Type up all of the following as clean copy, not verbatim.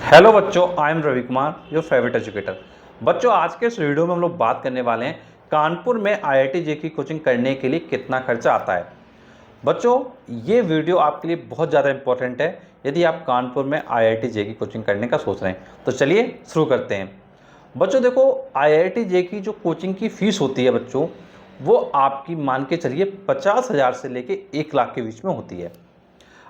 Hello बच्चों, I am Ravi Kumar, your favourite educator. बच्चों, आज के इस वीडियो में हम लोग बात करने वाले हैं कानपुर में आईआईटी जे की कोचिंग करने के लिए कितना खर्चा आता है। बच्चों, ये वीडियो आपके लिए बहुत ज़्यादा इंपॉर्टेंट है यदि आप कानपुर में आईआईटी जे की कोचिंग करने का सोच रहे हैं। तो चलिए शुरू करते हैं। बच्चों देखो, आईआईटी जे की जो कोचिंग की फ़ीस होती है बच्चों, वो आपकी मान के चलिए 50,000 से लेके 1 लाख के बीच में होती है।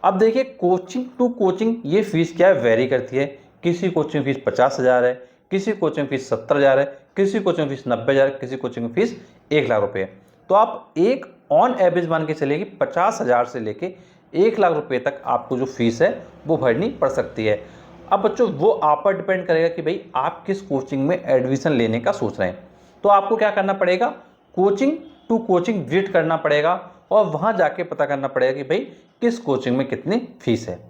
अब देखिए, कोचिंग टू कोचिंग ये फीस क्या है, वेरी करती है। किसी कोचिंग फीस 50,000 है, किसी कोचिंग फीस 70,000 है, किसी कोचिंग फीस 90,000, किसी कोचिंग फीस 1 लाख रुपये है। तो आप एक ऑन एवरेज मान के चलेगी 50,000 से लेके 1 लाख रुपये तक आपको जो फीस है वो भरनी पड़ सकती है। अब बच्चों, वो आप पर डिपेंड करेगा कि भाई आप किस कोचिंग में एडमिशन लेने का सोच रहे हैं। तो आपको क्या करना पड़ेगा, कोचिंग टू कोचिंग विजिट करना पड़ेगा और वहाँ जाके पता करना पड़ेगा कि भाई किस कोचिंग में कितनी फीस है।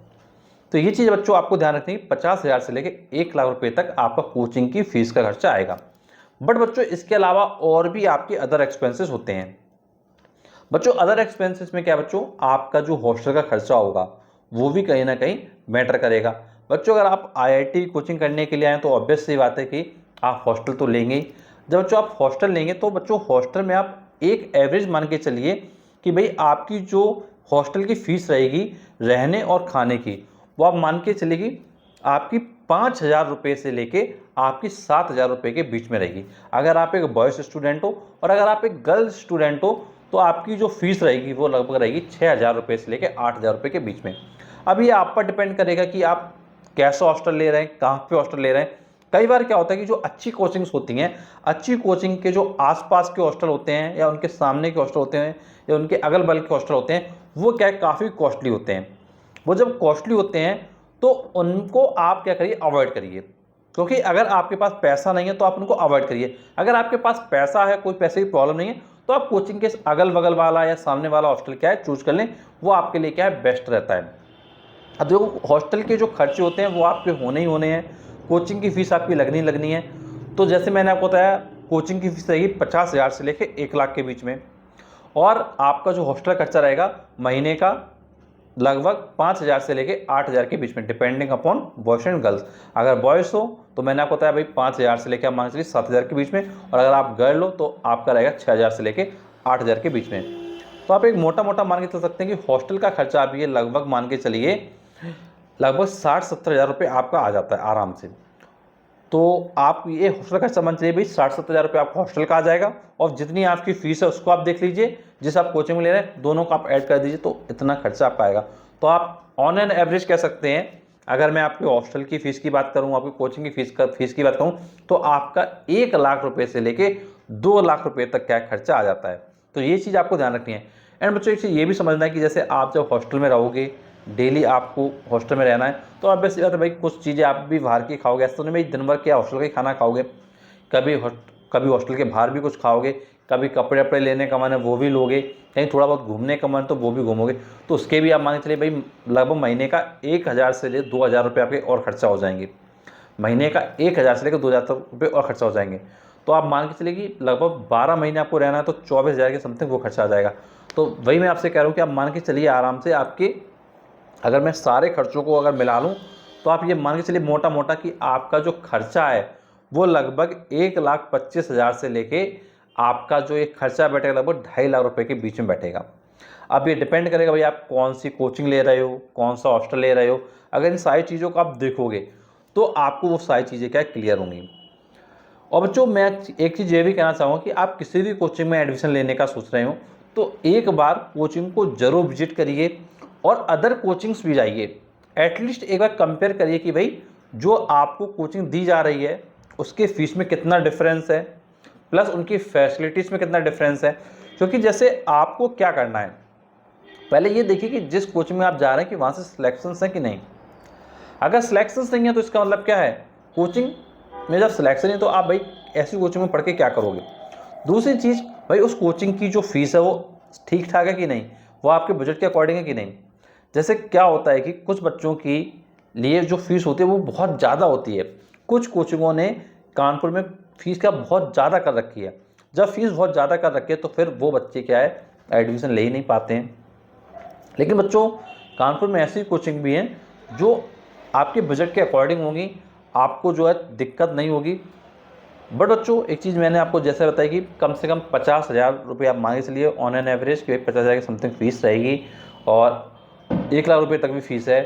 तो ये चीज़ बच्चों आपको ध्यान रखनी है, 50,000 से लेके 1 लाख रुपये तक आपका कोचिंग की फीस का खर्चा आएगा। बट बच्चों, इसके अलावा और भी आपके अदर एक्सपेंसेस होते हैं। बच्चों, अदर एक्सपेंसेस में क्या बच्चों, आपका जो हॉस्टल का खर्चा होगा वो भी कहीं ना कहीं मैटर करेगा। बच्चों, अगर आप आईआईटी कोचिंग करने के लिए आए तो ऑब्वियस सी बात है कि आप हॉस्टल तो लेंगे ही। जब बच्चों आप हॉस्टल लेंगे तो बच्चों हॉस्टल में आप एक एवरेज मान के चलिए कि भाई आपकी जो हॉस्टल की फ़ीस रहेगी रहने और खाने की, वो आप मान के चलेगी आपकी 5,000 रुपये से लेके आपकी 7,000 रुपये के बीच में रहेगी, अगर आप एक बॉयज़ स्टूडेंट हो। और अगर आप एक गर्ल्स स्टूडेंट हो तो आपकी जो फीस रहेगी वो लगभग रहेगी 6,000 रुपये से लेके 8,000 रुपये के बीच में। अब ये आप पर डिपेंड करेगा कि आप कैसा हॉस्टल ले रहे हैं, कहाँ पे हॉस्टल ले रहे हैं। कई बार क्या होता है कि जो अच्छी कोचिंग्स होती हैं, अच्छी कोचिंग के जो आसपास के हॉस्टल होते हैं या उनके सामने के हॉस्टल होते हैं या उनके अगल बगल के हॉस्टल होते हैं, वो क्या है, काफ़ी कॉस्टली होते हैं। वो जब कॉस्टली होते हैं तो उनको आप क्या करिए, अवॉइड करिए। क्योंकि अगर आपके पास पैसा नहीं है तो आप उनको अवॉइड करिए। अगर आपके पास पैसा है, कोई पैसे की प्रॉब्लम नहीं है, तो आप कोचिंग के अगल बगल वाला या सामने वाला हॉस्टल क्या है चूज कर लें, वो आपके लिए क्या है, बेस्ट रहता है। अब देखो, हॉस्टल के जो खर्चे होते हैं वो आपके होने ही होने हैं, कोचिंग की फ़ीस आपकी लगनी लगनी है। तो जैसे मैंने आपको बताया, कोचिंग की फ़ीस रहेगी 50,000 से लेकर 1 लाख के बीच में। और आपका जो हॉस्टल खर्चा रहेगा महीने का लगभग 5,000 से लेके 8,000 के बीच में, depending upon boys and girls. अगर बॉयज़ हो तो मैंने आपको बताया भाई 5,000 से लेकर मान चलिए 7,000 के बीच में, और अगर आप गर्ल हो तो आपका रहेगा 6,000 से लेके 8,000 के बीच में। तो आप एक मोटा मोटा मान के चल सकते हैं कि हॉस्टल का खर्चा आप ये लगभग मान के चलिए लगभग 60-70 हज़ार रुपये आपका आ जाता है आराम से। तो आप ये हॉस्टल का खर्चा मान चलिए भाई 60-70 हज़ार रुपये आपका हॉस्टल का आ जाएगा, और जितनी आपकी फ़ीस है उसको आप देख लीजिए, जिस आप कोचिंग में ले रहे हैं दोनों को आप ऐड कर दीजिए, तो इतना खर्चा आपका आएगा। तो आप ऑन एन एवरेज कह सकते हैं, अगर मैं आपके हॉस्टल की फ़ीस की बात करूँ, आपकी कोचिंग की फ़ीस की बात करूँ, तो आपका 1 लाख रुपये से लेके 2 लाख रुपये तक क्या खर्चा आ जाता है। तो ये चीज़ आपको ध्यान रखनी है। एंड बच्चों, एक चीज़ ये भी समझना है कि जैसे आप जब हॉस्टल में रहोगे, डेली आपको हॉस्टल में रहना है, तो ऑब्वियस सी बात है भाई कुछ चीज़ें आप भी बाहर की खाओगे। ऐसा तो नहीं भाई दिन भर क्या हॉस्टल का ही खाना खाओगे, कभी हॉस्टल के बाहर भी कुछ खाओगे, कभी कपड़े वपड़े लेने का मन है वो भी लोगे, कहीं थोड़ा बहुत घूमने का मन तो वो भी घूमोगे। तो उसके भी आप मान के चलिए भाई लगभग महीने का 1,000 से ले 2,000 रुपये आपके और खर्चा हो जाएंगे। महीने का 1,000 से लेकर 2,000 रुपये और खर्चा हो जाएंगे। तो आप मान के चलिए कि लगभग 12 महीने आपको रहना है तो 24,000 के समथिंग वो खर्चा आ जाएगा। तो वही मैं आपसे कह रहा हूँ कि आप मान के चलिए आराम से, आपके अगर मैं सारे खर्चों को अगर मिला लूँ तो आप ये मान के चलिए मोटा मोटा कि आपका जो खर्चा है वो लगभग 1,25,000 से लेके आपका जो एक खर्चा बैठेगा लगभग 2.5 लाख रुपए के बीच में बैठेगा। अब ये डिपेंड करेगा भाई आप कौन सी कोचिंग ले रहे हो, कौन सा हॉस्टल ले रहे हो। अगर इन सारी चीज़ों को आप देखोगे तो आपको वो सारी चीज़ें क्या क्लियर होंगी। और बच्चों, मैं एक चीज़ ये भी कहना चाहूँगा कि आप किसी भी कोचिंग में एडमिशन लेने का सोच रहे हो तो एक बार कोचिंग को ज़रूर विजिट करिए और अदर कोचिंग्स भी जाइए। एटलीस्ट एक बार कंपेयर करिए कि भाई जो आपको कोचिंग दी जा रही है उसके फ़ीस में कितना डिफरेंस है, प्लस उनकी फैसिलिटीज़ में कितना डिफरेंस है। क्योंकि जैसे आपको क्या करना है, पहले ये देखिए कि जिस कोचिंग में आप जा रहे हैं कि वहाँ से सिलेक्शंस हैं कि नहीं। अगर सिलेक्शंस नहीं है तो इसका मतलब क्या है, कोचिंग में जब सिलेक्शन है तो आप भाई ऐसी कोचिंग में पढ़ के क्या करोगे। दूसरी चीज़, भाई उस कोचिंग की जो फीस है वो ठीक ठाक है कि नहीं, वो आपके बजट के अकॉर्डिंग है कि नहीं। जैसे क्या होता है कि कुछ बच्चों की लिए जो फीस होती है वो बहुत ज़्यादा होती है। कुछ कोचिंगों ने कानपुर में फ़ीस का बहुत ज़्यादा कर रखी है। जब फीस बहुत ज़्यादा कर रखी है तो फिर वो बच्चे क्या है, एडमिशन ले ही नहीं पाते हैं। लेकिन बच्चों, कानपुर में ऐसी कोचिंग भी हैं जो आपके बजट के अकॉर्डिंग होंगी, आपको जो है दिक्कत नहीं होगी। बट बच्चों एक चीज़ मैंने आपको जैसे बताई कि कम से कम 50,000 रुपये आप मांगे चलिए ऑन एन एवरेज कि 50,000 की समथिंग फ़ीस रहेगी, और 1 लाख रुपये तक भी फ़ीस है,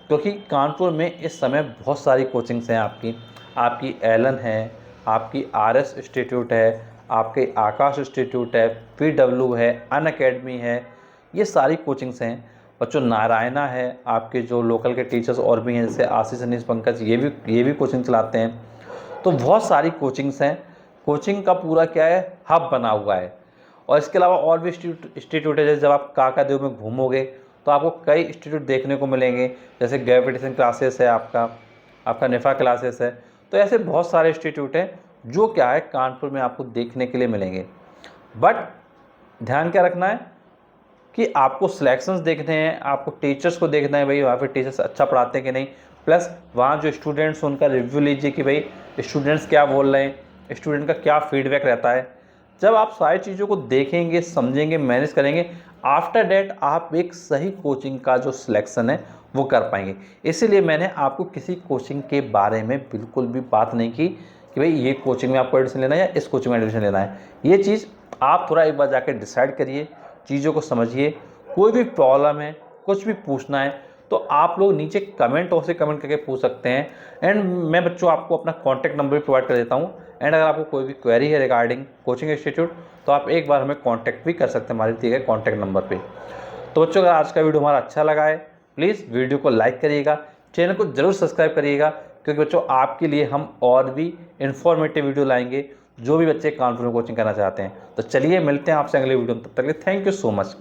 क्योंकि कानपुर में इस समय बहुत सारी कोचिंग्स हैं आपकी एलन है, आपकी आरएस इंस्टीट्यूट है, आपके आकाश इंस्टीट्यूट है, पीडब्ल्यू है, अनअकैडमी है, ये सारी कोचिंग्स हैं। बच्चों नारायणा है, आपके जो लोकल के टीचर्स और भी हैं जैसे आशीष अनीस पंकज, ये भी कोचिंग चलाते हैं। तो बहुत सारी कोचिंग्स हैं। कोचिंग का पूरा क्या है, हब बना हुआ है। और इसके अलावा और भी इंस्टीट्यूट है, जैसे जब आप काकादेव में घूमोगे तो आपको कई इंस्टीट्यूट देखने को मिलेंगे, जैसे ग्रेविटेशन क्लासेस है, आपका निफा क्लासेस है। तो ऐसे बहुत सारे इंस्टीट्यूट हैं जो क्या है कानपुर में आपको देखने के लिए मिलेंगे। बट ध्यान क्या रखना है कि आपको सिलेक्शंस देखने हैं, आपको टीचर्स को देखना है, भाई वहाँ पे टीचर्स अच्छा पढ़ाते हैं कि नहीं, प्लस वहाँ जो स्टूडेंट्स उनका रिव्यू लीजिए कि भाई स्टूडेंट्स क्या बोल रहे हैं, स्टूडेंट का क्या फीडबैक रहता है। जब आप सारी चीज़ों को देखेंगे, समझेंगे, मैनेज करेंगे, आफ्टर डेट आप एक सही कोचिंग का जो सिलेक्शन है वो कर पाएंगे। इसीलिए मैंने आपको किसी कोचिंग के बारे में बिल्कुल भी बात नहीं की कि भाई ये कोचिंग में आपको एडमिशन लेना है या इस कोचिंग में एडमिशन लेना है। ये चीज़ आप थोड़ा एक बार जाकर डिसाइड करिए, चीज़ों को समझिए। कोई भी प्रॉब्लम है, कुछ भी पूछना है तो आप लोग नीचे कमेंट से कमेंट करके पूछ सकते हैं। एंड मैं बच्चों आपको अपना कॉन्टैक्ट नंबर भी प्रोवाइड कर देता हूँ। एंड अगर आपको कोई भी क्वेरी है रिगार्डिंग कोचिंग इंस्टीट्यूट तो आप एक बार हमें कॉन्टैक्ट भी कर सकते हैं हमारे दिए गए कॉन्टैक्ट नंबर पे। तो बच्चों अगर आज का वीडियो हमारा अच्छा लगा है, प्लीज़ वीडियो को लाइक करिएगा, चैनल को जरूर सब्सक्राइब करिएगा, क्योंकि बच्चों आपके लिए हम और भी इन्फॉर्मेटिव वीडियो लाएंगे जो भी बच्चे कानपुर में कोचिंग करना चाहते हैं। तो चलिए मिलते हैं आपसे अगले वीडियो में, तब तक के लिए थैंक यू सो मच।